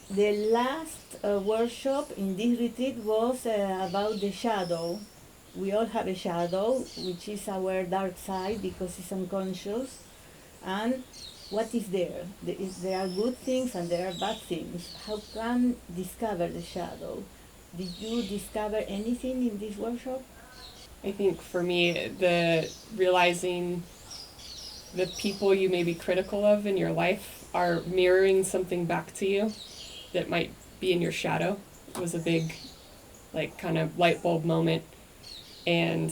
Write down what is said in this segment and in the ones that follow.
The last workshop in this retreat was about the shadow. We all have a shadow, which is our dark side because it's unconscious. And what is there? There are good things and there are bad things. How can discover the shadow? Did you discover anything in this workshop? I think for me, the realizing the people you may be critical of in your life are mirroring something back to you that might be in your shadow was a big, like, kind of light bulb moment. And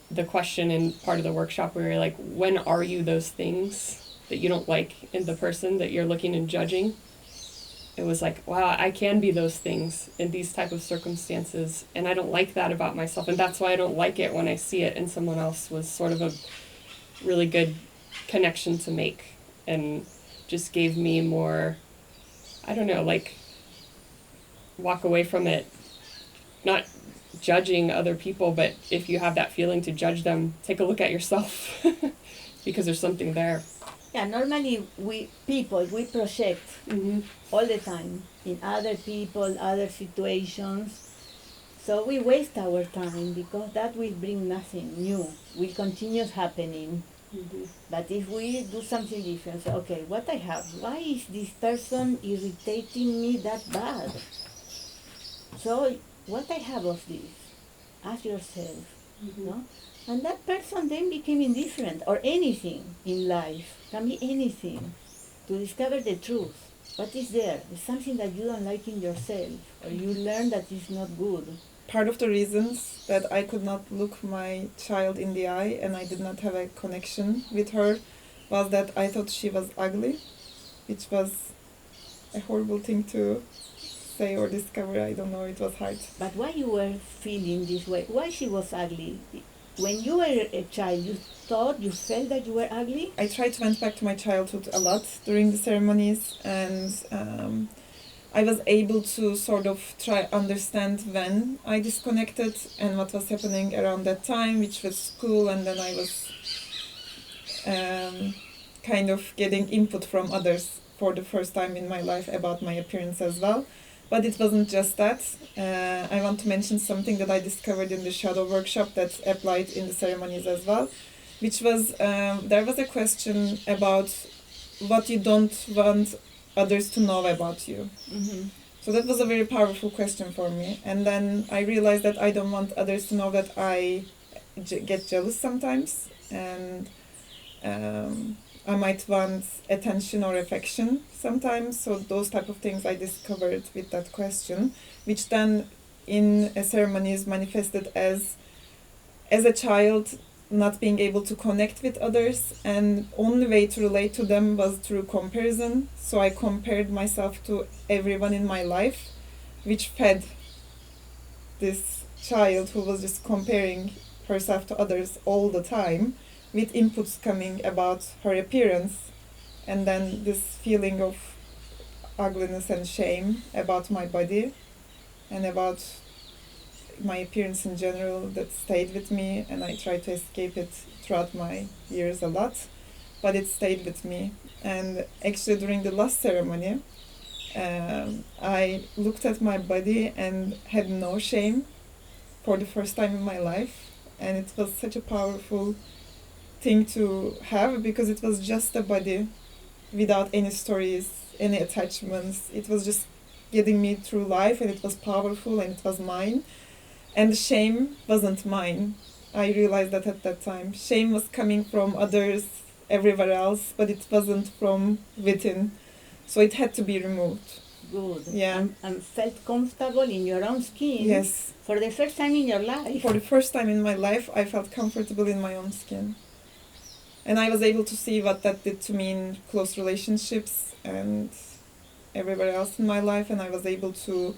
the question in part of the workshop, we were like, when are you those things that you don't like in the person that you're looking and judging? It was like, wow, I can be those things in these type of circumstances, and I don't like that about myself, and that's why I don't like it when I see it in someone else. Was sort of a really good connection to make, and just gave me more, I don't know, like, walk away from it, not judging other people, but if you have that feeling to judge them, take a look at yourself because there's something there. Yeah, normally we project all the time in other people, other situations. So we waste our time because that will bring nothing new. Will continue happening. But if we do something different, so, okay, what I have, why is this person irritating me that bad? So what I have of this? Ask yourself, no? And that person then became indifferent, or anything in life, can be anything, to discover the truth. What is there? It's something that you don't like in yourself, or you learn that is not good. Part of the reasons that I could not look my child in the eye and I did not have a connection with her was that I thought she was ugly, which was a horrible thing to say or discover. I don't know, it was hard. But why you were feeling this way? Why she was ugly? When you were a child, you felt that you were ugly? I tried to went back to my childhood a lot during the ceremonies, and I was able to sort of try understand when I disconnected and what was happening around that time, which was school, and then I was kind of getting input from others for the first time in my life about my appearance as well. But it wasn't just that. I want to mention something that I discovered in the shadow workshop that applied in the ceremonies as well, which was there was a question about what you don't want others to know about you. Mm-hmm. So that was a very powerful question for me. And then I realized that I don't want others to know that I get jealous sometimes, and I might want attention or affection sometimes. So those type of things I discovered with that question, which then in a ceremony is manifested as a child not being able to connect with others, and only way to relate to them was through comparison. So I compared myself to everyone in my life, which fed this child who was just comparing herself to others all the time, with inputs coming about her appearance, and then this feeling of ugliness and shame about my body and about my appearance in general that stayed with me, and I tried to escape it throughout my years a lot, but it stayed with me. And actually during the last ceremony, I looked at my body and had no shame for the first time in my life, and it was such a powerful thing to have, because it was just a body without any stories, any attachments. It was just getting me through life, and it was powerful, and it was mine. And the shame wasn't mine. I realized that at that time. Shame was coming from others everywhere else, but it wasn't from within. So it had to be removed. Good. Yeah. And felt comfortable in your own skin. Yes. For the first time in your life. For the first time in my life, I felt comfortable in my own skin. And I was able to see what that did to me in close relationships and everywhere else in my life, and I was able to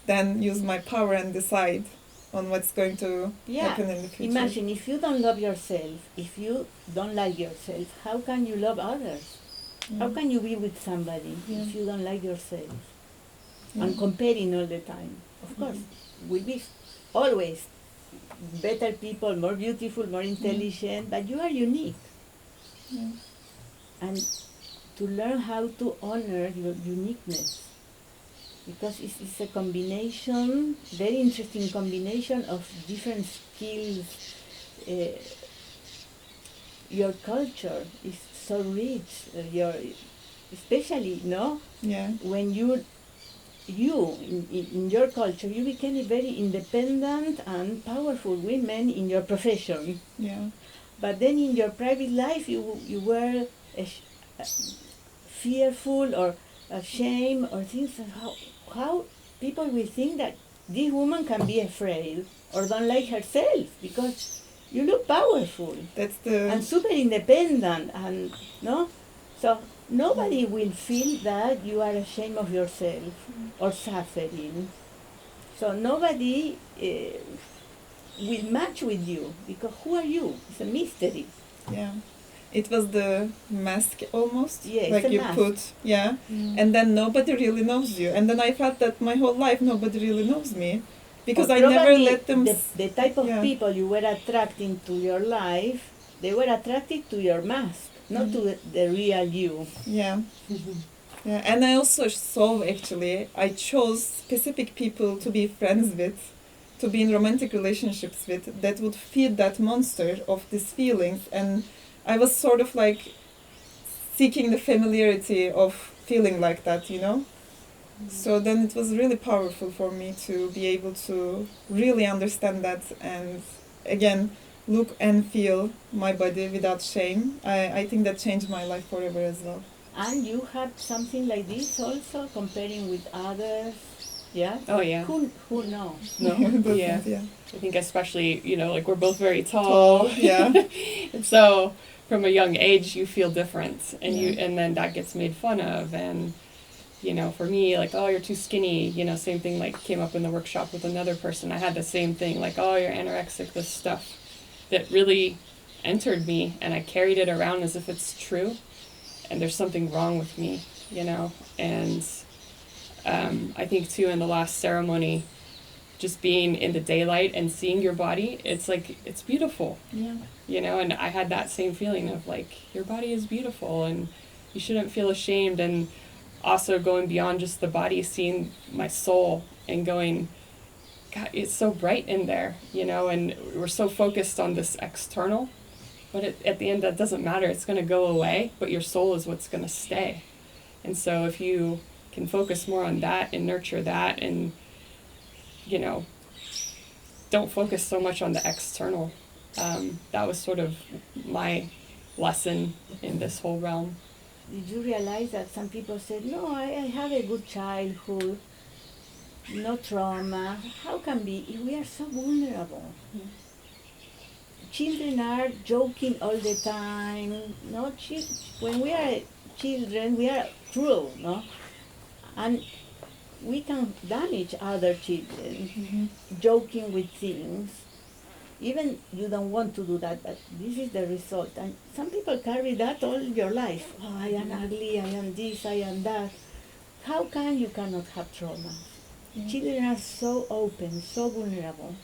then use my power and decide on what's going to happen in the future. Imagine if you don't love yourself, if you don't like yourself, how can you love others? How can you be with somebody if you don't like yourself? And comparing all the time. Of course, we'll be always better people, more beautiful, more intelligent, but you are unique. And to learn how to honor your uniqueness because it's a combination, very interesting combination of different skills. Your culture is so rich. Especially, no, Yeah. when you in your culture, you became a very independent and powerful women in your profession. Yeah. But then in your private life, you were fearful or ashamed or things. How people will think that this woman can be afraid or don't like herself because you look powerful That's the and super independent and no, so nobody will feel that you are ashamed of yourself or suffering. So nobody will match with you because who are you? It's a mystery. yeah. It was the mask almost. Yeah, it's like a you mask. put, yeah. And then nobody really knows you. And then I felt that my whole life nobody really knows me. Because Or I never probably let them the type of yeah. people you were attracting to your life, they were attracted to your mask, not to the real you. Yeah. Yeah. And I also saw actually I chose specific people to be friends with, to be in romantic relationships with, that would feed that monster of these feelings. And I was sort of like seeking the familiarity of feeling like that, you know? So then it was really powerful for me to be able to really understand that and again look and feel my body without shame. I think that changed my life forever as well. And you had something like this also, comparing with others, yeah? Oh yeah. Who knows? No, it doesn't, Yeah. yeah. I think especially, like we're both very tall. Tall, yeah. And so from a young age you feel different and Yeah. and then that gets made fun of. And for me, like, oh, you're too skinny, same thing like came up in the workshop with another person. I had the same thing, like, oh, you're anorexic, this stuff that really entered me and I carried it around as if it's true and there's something wrong with me, and I think too in the last ceremony, just being in the daylight and seeing your body, it's like, it's beautiful, Yeah. and I had that same feeling of like, your body is beautiful and you shouldn't feel ashamed. And also going beyond just the body, seeing my soul and going, God, it's so bright in there, and we're so focused on this external, but at the end that doesn't matter, it's going to go away, but your soul is what's going to stay. And so if you can focus more on that and nurture that and, don't focus so much on the external. That was sort of my lesson in this whole realm. Did you realize that some people said, no, I have a good childhood, no trauma? How can be? We are so vulnerable. Children are joking all the time. No, when we are children, we are cruel, no? And we can damage other children, joking with things. Even you don't want to do that, but this is the result. And some people carry that all your life. Oh, I am ugly, I am this, I am that. How can you cannot have trauma? Children are so open, so vulnerable.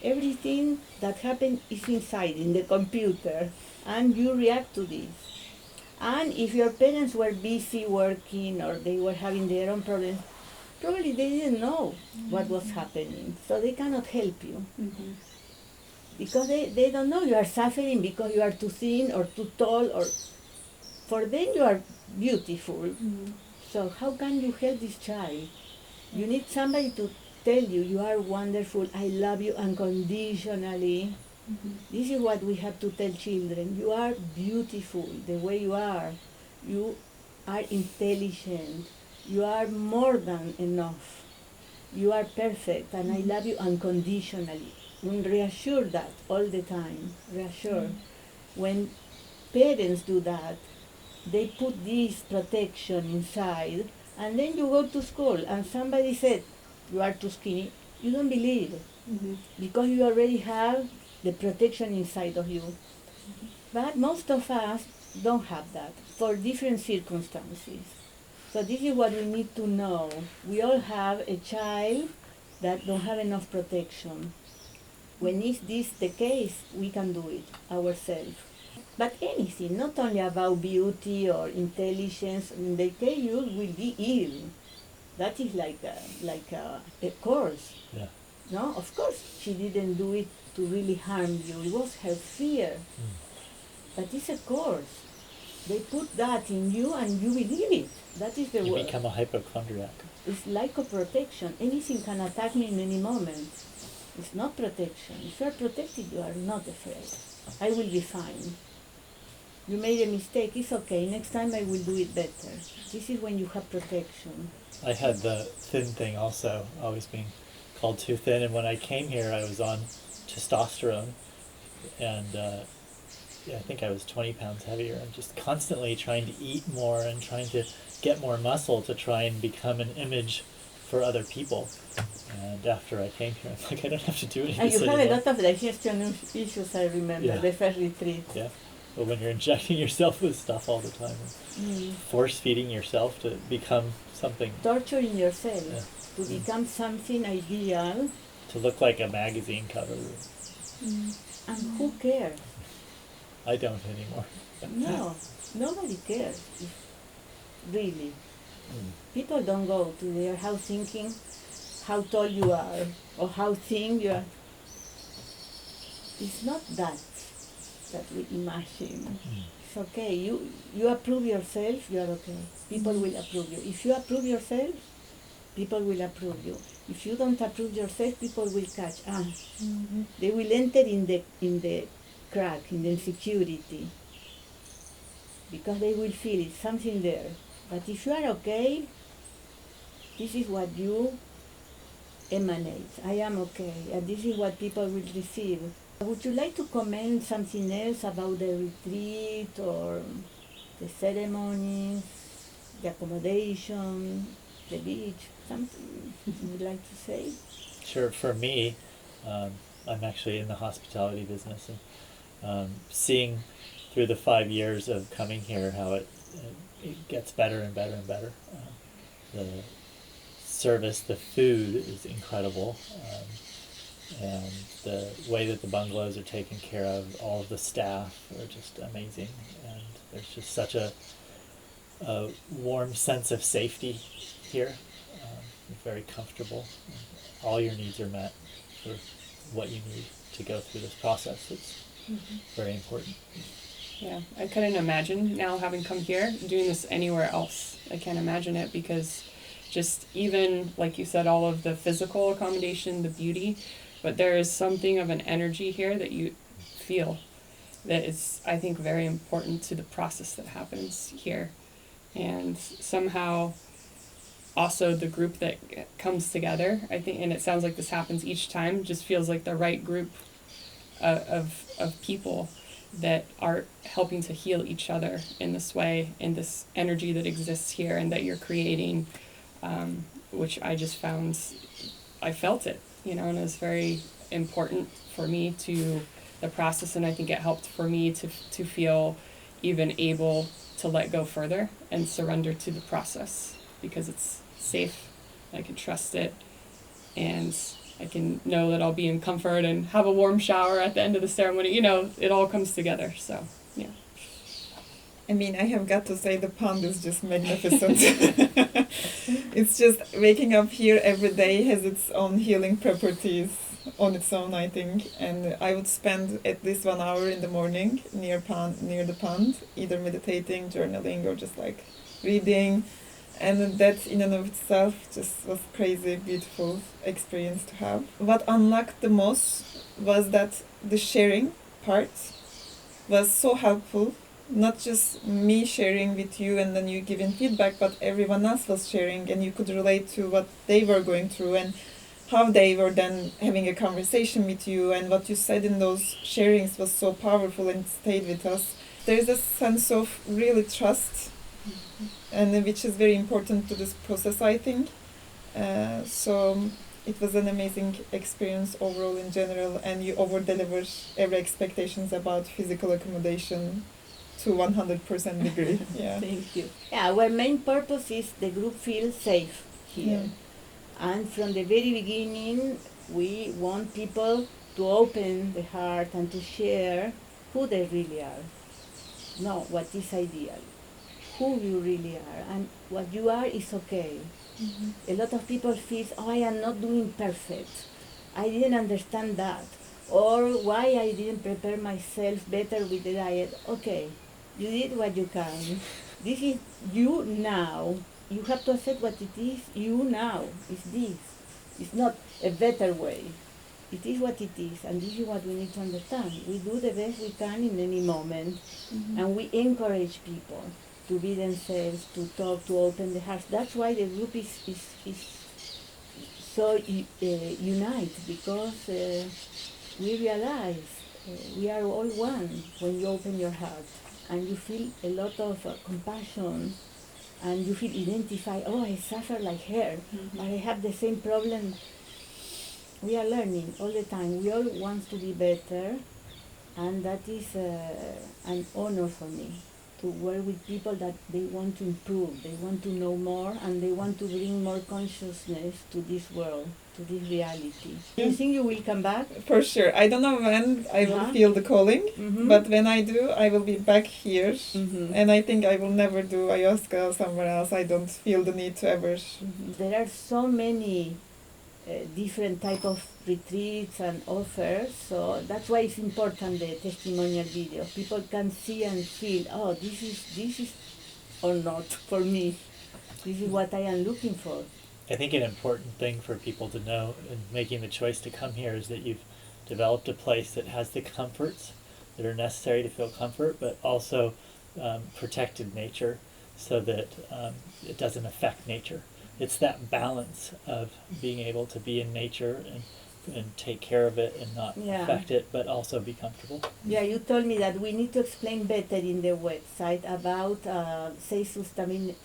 Everything that happens is inside, in the computer, and you react to this. And if your parents were busy working or they were having their own problems, probably they didn't know what was happening, so they cannot help you. Because they don't know you are suffering because you are too thin or too tall, or for them you are beautiful. So how can you help this child? You need somebody to tell you, you are wonderful, I love you unconditionally. This is what we have to tell children. You are beautiful the way you are. You are intelligent. You are more than enough. You are perfect and I love you unconditionally. And reassure that all the time. Reassure. When parents do that, they put this protection inside, and then you go to school and somebody said, you are too skinny. You don't believe it. Because you already have the protection inside of you. But most of us don't have that for different circumstances. So this is what we need to know. We all have a child that don't have enough protection. When is this the case, we can do it ourselves. But anything, not only about beauty or intelligence, in the case you will be ill. That is like a course. Yeah. No, of course she didn't do it to really harm you. It was her fear. But it's a course. They put that in you and you believe it. That is the You word. become a hypochondriac. It's like a protection. Anything can attack me in any moment. It's not protection. If you are protected, you are not afraid. I will be fine. You made a mistake, it's okay. Next time I will do it better. This is when you have protection. I had the thin thing also, always being called too thin, and when I came here I was on testosterone, and I think I was 20 pounds heavier, and just constantly trying to eat more and trying to get more muscle to try and become an image for other people. And after I came here, I'm like, I don't have to do any of And this you have a anymore. lot of digestion issues, I remember, Yeah. the first retreat. Yeah, but when you're injecting yourself with stuff all the time, force feeding yourself to become something, Torturing yourself Yeah. to become something ideal, to look like a magazine cover. and who cares? I don't anymore. No, nobody cares, really. People don't go to their house thinking how tall you are or how thin you are. It's not that we imagine. It's okay. You approve yourself, you are okay. People will approve you. If you approve yourself, people will approve you. If you don't approve yourself, people will catch. They will enter in the crack, in the insecurity, because they will feel it, something there. But if you are okay, this is what you emanate. I am okay, and this is what people will receive. Would you like to comment something else about the retreat or the ceremonies, the accommodation, the beach? Something you would like to say? Sure, for me, I'm actually in the hospitality business, and seeing through the 5 years of coming here how it gets better and better and better. The service, the food is incredible, and the way that the bungalows are taken care of, all of the staff are just amazing, and there's just such a warm sense of safety here. You're very comfortable. All your needs are met for what you need to go through this process. It's very important. Yeah, I couldn't imagine now having come here doing this anywhere else. I can't imagine it because just even, like you said, all of the physical accommodation, the beauty, but there is something of an energy here that you feel that is, I think, very important to the process that happens here. And somehow also the group that comes together, I think, and it sounds like this happens each time, just feels like the right group of people that are helping to heal each other in this way, in this energy that exists here and that you're creating, which I just found, I felt it, and it was very important for me to the process, and I think it helped for me to feel even able to let go further and surrender to the process because it's safe, I can trust it, and I can know that I'll be in comfort and have a warm shower at the end of the ceremony. It all comes together. So, yeah. I mean, I have got to say the pond is just magnificent. It's just waking up here every day has its own healing properties on its own, I think. And I would spend at least 1 hour in the morning near the pond, either meditating, journaling, or just like reading. And that in and of itself just was crazy, beautiful experience to have. What unlocked the most was that the sharing part was so helpful. Not just me sharing with you and then you giving feedback, but everyone else was sharing and you could relate to what they were going through and how they were then having a conversation with you, and what you said in those sharings was so powerful and stayed with us. There is a sense of really trust, and which is very important to this process, I think. So it was an amazing experience overall in general, and you over-deliver every expectations about physical accommodation to 100% degree. Yeah. Thank you. Yeah, our main purpose is the group feels safe here. Yeah. And from the very beginning, we want people to open the heart and to share who they really are, not what is ideal. who you really are, and what you are is okay. A lot of people feel, oh, I am not doing perfect. I didn't understand that. Or why I didn't prepare myself better with the diet. Okay, you did what you can. This is you now. You have to accept what it is. You now is this. It's not a better way. It is what it is, and this is what we need to understand. We do the best we can in any moment, and we encourage people to be themselves, to talk, to open the hearts. That's why the group is so unite, because we realize we are all one when you open your heart, and you feel a lot of compassion, and you feel identified. Oh, I suffer like her, but I have the same problem. We are learning all the time. We all want to be better, and that is an honor for me to work with people that they want to improve, they want to know more, and they want to bring more consciousness to this world, to this reality. Do you think you will come back? For sure. I don't know when I will feel the calling, but when I do, I will be back here. And I think I will never do ayahuasca somewhere else. I don't feel the need to ever. There are so many different type of retreats and offers, so that's why it's important, the testimonial video. People can see and feel, oh, this is or not for me. This is what I am looking for. I think an important thing for people to know in making the choice to come here is that you've developed a place that has the comforts that are necessary to feel comfort, but also protected nature so that it doesn't affect nature. It's that balance of being able to be in nature and take care of it and not affect it, but also be comfortable. Yeah, you told me that we need to explain better in the website about sustainability.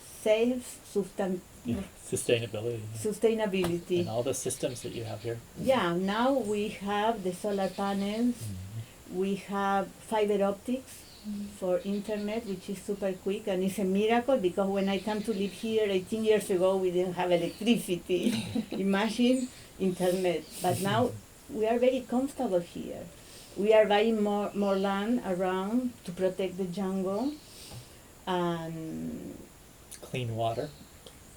And all the systems that you have here. Yeah, now we have the solar panels, we have fiber optics for internet, which is super quick, and it's a miracle because when I come to live here 18 years ago, we didn't have electricity. Imagine internet. But now we are very comfortable here. We are buying more land around to protect the jungle, and clean water.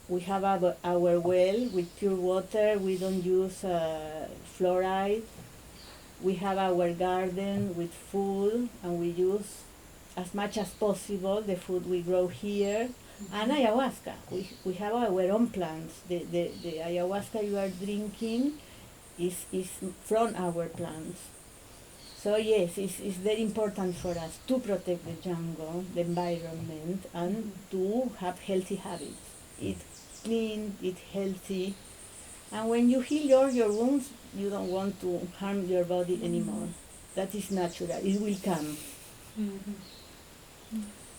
we have our well with pure water. We don't use fluoride. We have our garden with food, and we use as much as possible the food we grow here. And ayahuasca. We have our own plants. The ayahuasca you are drinking is from our plants. So yes, it's very important for us to protect the jungle, the environment, and to have healthy habits. Eat clean, eat healthy. And when you heal your wounds, you don't want to harm your body anymore. That is natural. It will come.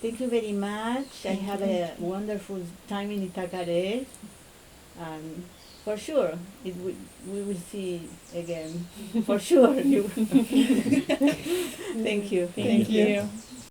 Thank you very much. I have a wonderful time in Itacaré. And for sure, we will see again. For sure. Thank you. Thank you.